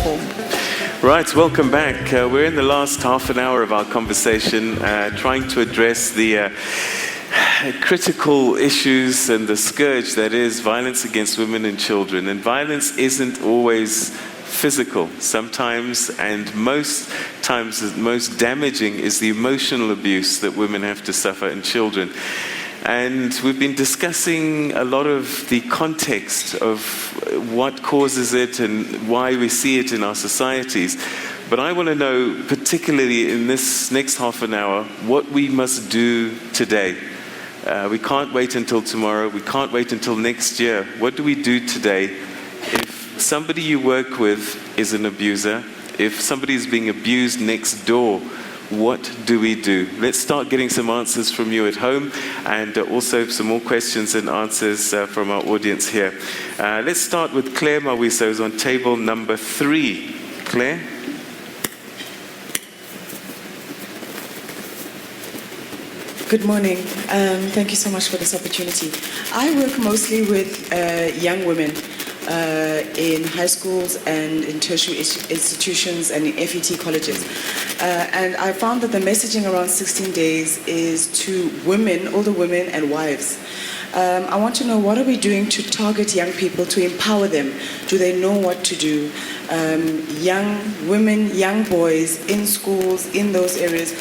platform. Right, welcome back. We're in the last half an hour of our conversation, trying to address the critical issues and the scourge that is violence against women and children. And violence isn't always physical. Sometimes, and most times, the most damaging is the emotional abuse that women have to suffer and children. And we've been discussing a lot of the context of what causes it and why we see it in our societies. But I want to know, particularly in this next half an hour, what we must do today. We can't wait until tomorrow. We can't wait until next year. What do we do today? If somebody you work with is an abuser, if somebody is being abused next door, what do we do? Let's start getting some answers from you at home, and also some more questions and answers from our audience here. Let's start with Claire Mawiso, who's on table number 3. Claire? Good morning. Thank you so much for this opportunity. I work mostly with young women in high schools and in tertiary institutions and in FET colleges. And I found that the messaging around 16 days is to women, older women and wives. I want to know, what are we doing to target young people, to empower them? Do they know what to do? Young women, young boys in schools, in those areas,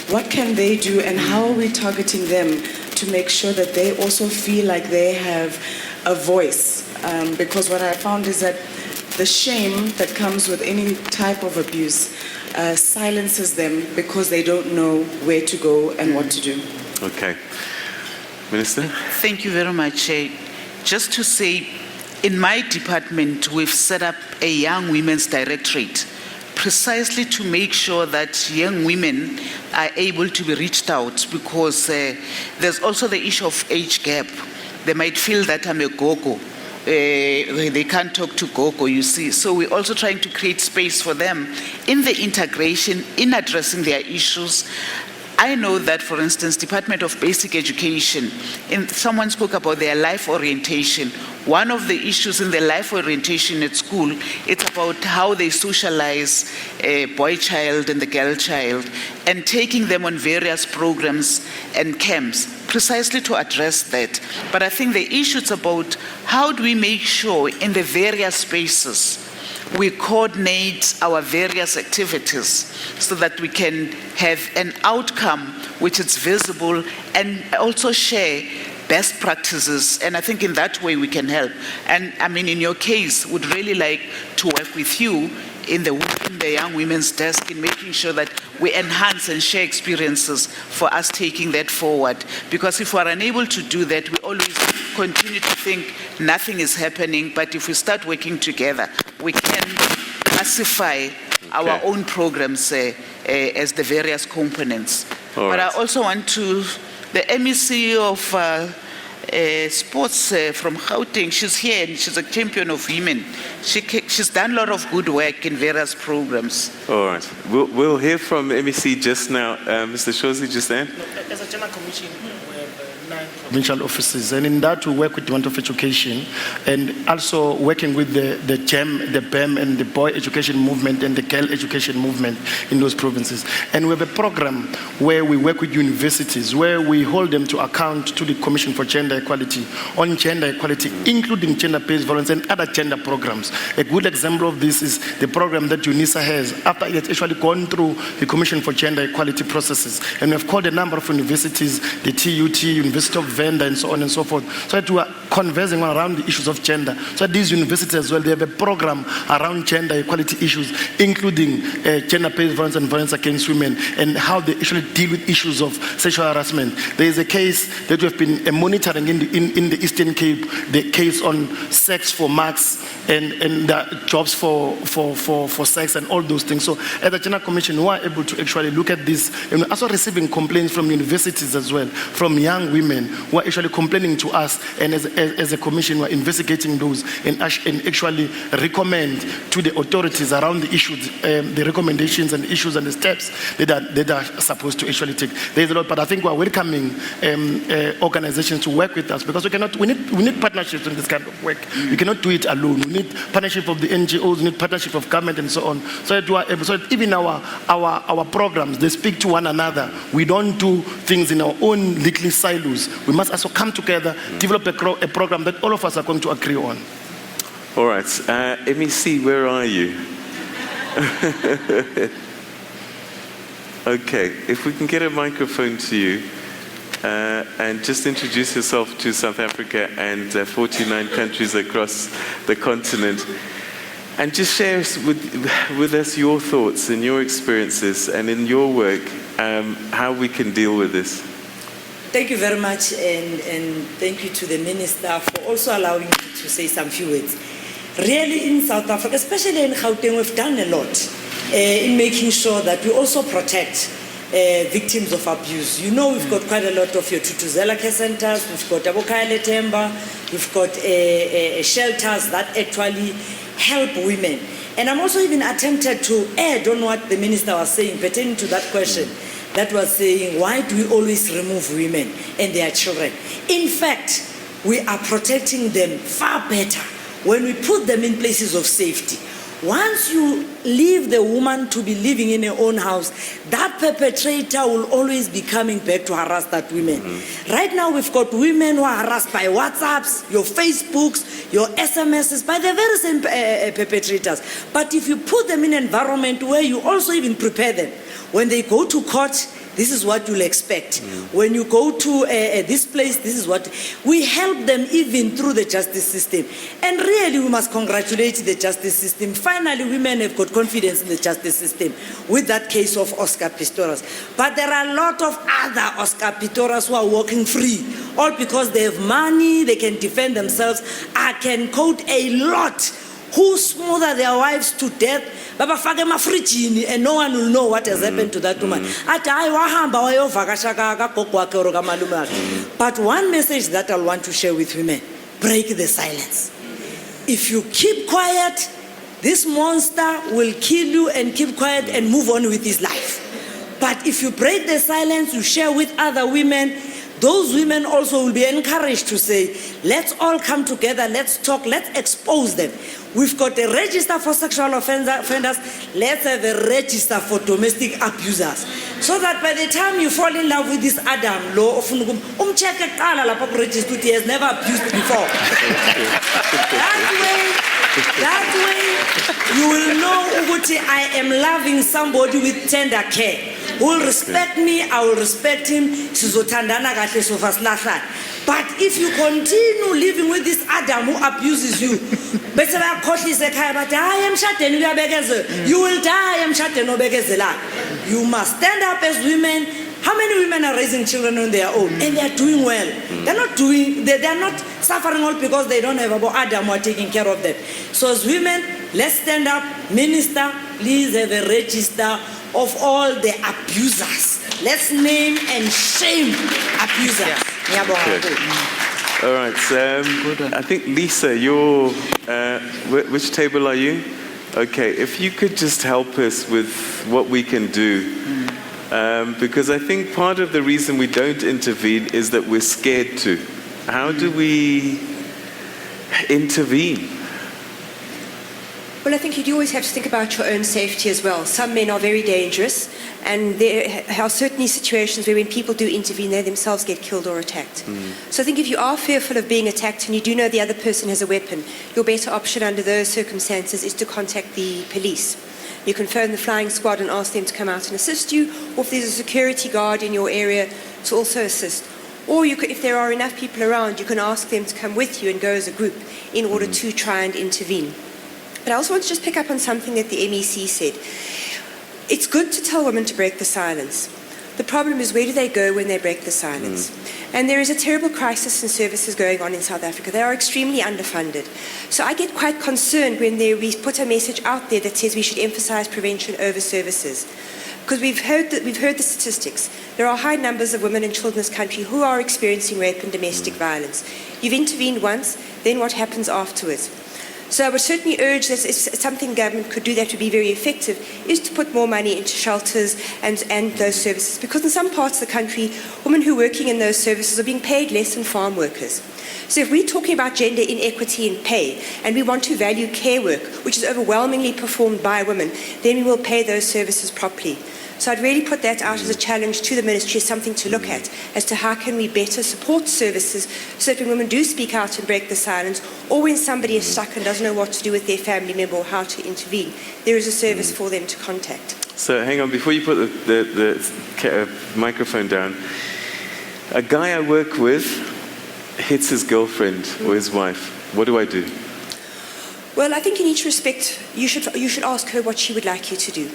what can they do, and how are we targeting them to make sure that they also feel like they have a voice? Because what I found is that the shame that comes with any type of abuse silences them because they don't know where to go and what to do. Okay. Minister? Thank you very much. Just to say, in my department, we've set up a Young Women's Directorate precisely to make sure that young women are able to be reached out, because there's also the issue of age gap. They might feel that I'm a go-go. They can't talk to Gogo, you see. So we're also trying to create space for them in the integration, in addressing their issues. I know that, for instance, Department of Basic Education, someone spoke about their life orientation. One of the issues in the life orientation at school, it's about how they socialize a boy child and the girl child, and taking them on various programs and camps, precisely to address that. But I think the issue is about how do we make sure in the various spaces we coordinate our various activities so that we can have an outcome which is visible, and also share best practices. And I think in that way we can help. And I mean, in your case, would really like to work with you in the Young Women's Desk in making sure that we enhance and share experiences for us taking that forward. Because if we're unable to do that, we always continue to think nothing is happening. But if we start working together, we can classify our own programs as the various components. But I also want to, the MEC of sports from Gauteng, she's here and she's a champion of women. She's done a lot of good work in various programs. All right. We'll hear from MEC just now. Mr. Shozi, just then. As a general commission, we have 9 provincial offices, and in that we work with the Department of Education, and also working with the GEM, the BEM, and the boy education movement and the girl education movement in those provinces. And we have a program where we work with universities, where we hold them to account to the Commission for Gender Equality on gender equality, including gender-based violence and other gender programs. A good example of this is the program that UNISA has after it has actually gone through the Commission for Gender Equality processes. And we have called a number of universities, the TUT, University of Venda, and so on and so forth, so that we are conversing around the issues of gender. So these universities as well, they have a program around gender equality issues, including gender-based violence and violence against women, and how they actually deal with issues of sexual harassment. There is a case that we have been monitoring in the Eastern Cape, the case on sex for marks and the jobs for sex and all those things. So as a General Commission, we are able to actually look at this, and we're also receiving complaints from universities as well, from young women who are actually complaining to us, and as a commission, we're investigating those and actually recommend to the authorities around the issues, the recommendations and the issues and the steps that are supposed to actually take. There's a lot, but I think we're welcoming organizations to work with us, because we need partnerships in this kind of work. We cannot do it alone. We need partnership of the NGOs, we need partnership of government and so on. So that even our programs, they speak to one another. We don't do things in our own little silos. We must also come together, develop a program that all of us are going to agree on. All right, MEC, where are you? Okay, if we can get a microphone to you, and just introduce yourself to South Africa and 49 countries across the continent, and just share with us your thoughts and your experiences and in your work, how we can deal with this. Thank you very much, and thank you to the Minister for also allowing me to say some few words. Really, in South Africa, especially in Gauteng, we've done a lot in making sure that we also protect victims of abuse. You know, we've got quite a lot of your Mfanozelwe care centers, we've got Abokale Temba, we've got shelters that actually help women. And I'm also even attempted to add on what the Minister was saying pertaining to that question, that was saying, why do we always remove women and their children? In fact, we are protecting them far better when we put them in places of safety. Once you leave the woman to be living in her own house, that perpetrator will always be coming back to harass that woman. Right now, we've got women who are harassed by WhatsApps, your Facebooks, your SMSs, by the very same perpetrators. But if you put them in an environment where you also even prepare them, when they go to court, this is what you'll expect. When you go to this place, this is what we help them even through the justice system. And really, we must congratulate the justice system. Finally, women have got confidence in the justice system with that case of Oscar Pistorius. But there are a lot of other Oscar Pistorius who are walking free, all because they have money, they can defend themselves. I can quote a lot who smother their wives to death, and no one will know what has happened to that woman. But one message that I want to share with women: break the silence. If you keep quiet, this monster will kill you, and keep quiet and move on with his life. But if you break the silence, you share with other women, those women also will be encouraged to say, let's all come together, let's talk, let's expose them. We've got a register for sexual offenders, let's have a register for domestic abusers. So that by the time you fall in love with this Adam law, he has never abused before. That way, you will know, Uguti, I am loving somebody with tender care. Who will respect me, I will respect him. But if you continue living with this Adam who abuses you, you will die. You must stand up as women. How many women are raising children on their own? And they are doing well. They are not suffering all because they don't have a Adam who are taking care of them. So as women, let's stand up. Minister, please have a register of all the abusers. Let's name and shame abusers. All right, I think Lisa, you're, which table are you? Okay, if you could just help us with what we can do. Because I think part of the reason we don't intervene is that we're scared to. How do we intervene? Well, I think you do always have to think about your own safety as well. Some men are very dangerous, and there are certainly situations where when people do intervene, they themselves get killed or attacked. So I think if you are fearful of being attacked and you do know the other person has a weapon, your better option under those circumstances is to contact the police. You can phone the flying squad and ask them to come out and assist you, or if there's a security guard in your area, to also assist. Or you could, if there are enough people around, you can ask them to come with you and go as a group in order to try and intervene. But I also want to just pick up on something that the MEC said. It's good to tell women to break the silence. The problem is, where do they go when they break the silence? And there is a terrible crisis in services going on in South Africa. They are extremely underfunded. So I get quite concerned when we put a message out there that says we should emphasize prevention over services. Because we've heard the statistics. There are high numbers of women and children in this country who are experiencing rape and domestic violence. You've intervened once, then what happens afterwards? So I would certainly urge that if something government could do that would be very effective, is to put more money into shelters and those services. Because in some parts of the country, women who are working in those services are being paid less than farm workers. So if we're talking about gender inequity in pay, and we want to value care work, which is overwhelmingly performed by women, then we will pay those services properly. So I'd really put that out as a challenge to the ministry, as something to look at, as to how can we better support services so that when women do speak out and break the silence, or when somebody is stuck and doesn't know what to do with their family member or how to intervene, there is a service for them to contact. So hang on, before you put the microphone down, a guy I work with hits his girlfriend or his wife. What do I do? Well, I think in each respect, you should ask her what she would like you to do.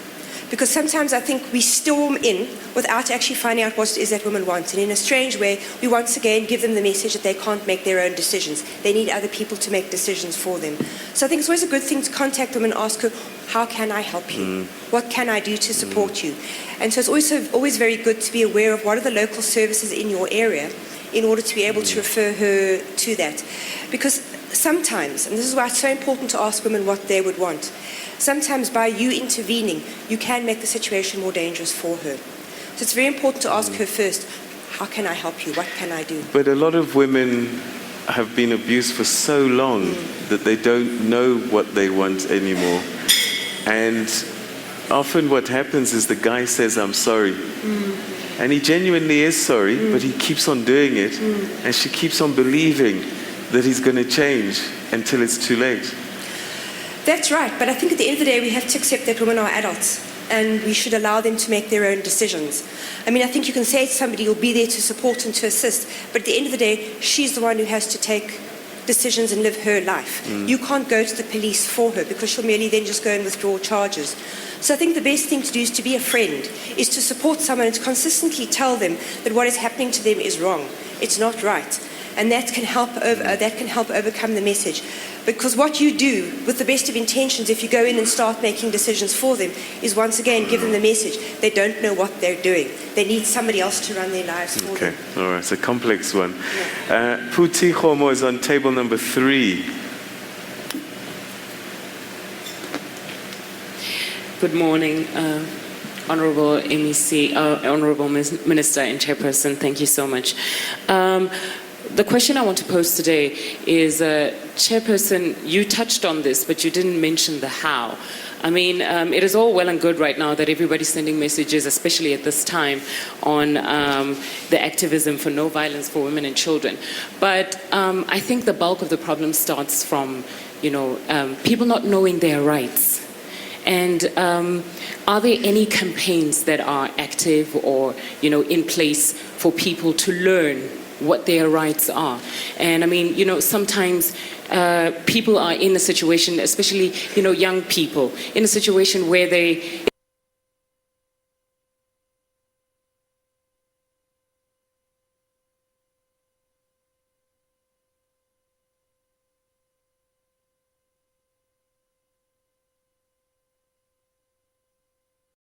Because sometimes I think we storm in without actually finding out what it is that women want. And in a strange way, we once again give them the message that they can't make their own decisions. They need other people to make decisions for them. So I think it's always a good thing to contact them and ask her, how can I help you? What can I do to support you? And so it's always very good to be aware of what are the local services in your area in order to be able to refer her to that. Because sometimes, and this is why it's so important to ask women what they would want, sometimes by you intervening, you can make the situation more dangerous for her. So it's very important to ask her first, how can I help you? What can I do? But a lot of women have been abused for so long that they don't know what they want anymore. And often what happens is the guy says, I'm sorry. And he genuinely is sorry, but he keeps on doing it. And she keeps on believing that he's going to change until it's too late. That's right, but I think at the end of the day we have to accept that women are adults and we should allow them to make their own decisions. I mean, I think you can say to somebody you'll be there to support and to assist, but at the end of the day, she's the one who has to take decisions and live her life. You can't go to the police for her because she'll merely then just go and withdraw charges. So I think the best thing to do is to be a friend, is to support someone and to consistently tell them that what is happening to them is wrong. It's not right. And that can help overcome the message. Because what you do with the best of intentions, if you go in and start making decisions for them, is once again give them the message they don't know what they're doing. They need somebody else to run their lives for them. Okay, all right, it's a complex one. Puti Khomo is on table number 3. Good morning, Honourable MEC, Honourable Minister and Chairperson. Thank you so much. The question I want to pose today is, Chairperson, you touched on this, but you didn't mention the how. I mean, it is all well and good right now that everybody's sending messages, especially at this time, on the activism for no violence for women and children. But I think the bulk of the problem starts from, people not knowing their rights. And are there any campaigns that are active or, in place for people to learn what their rights are? And I mean, sometimes people are in a situation, especially, young people, in a situation where they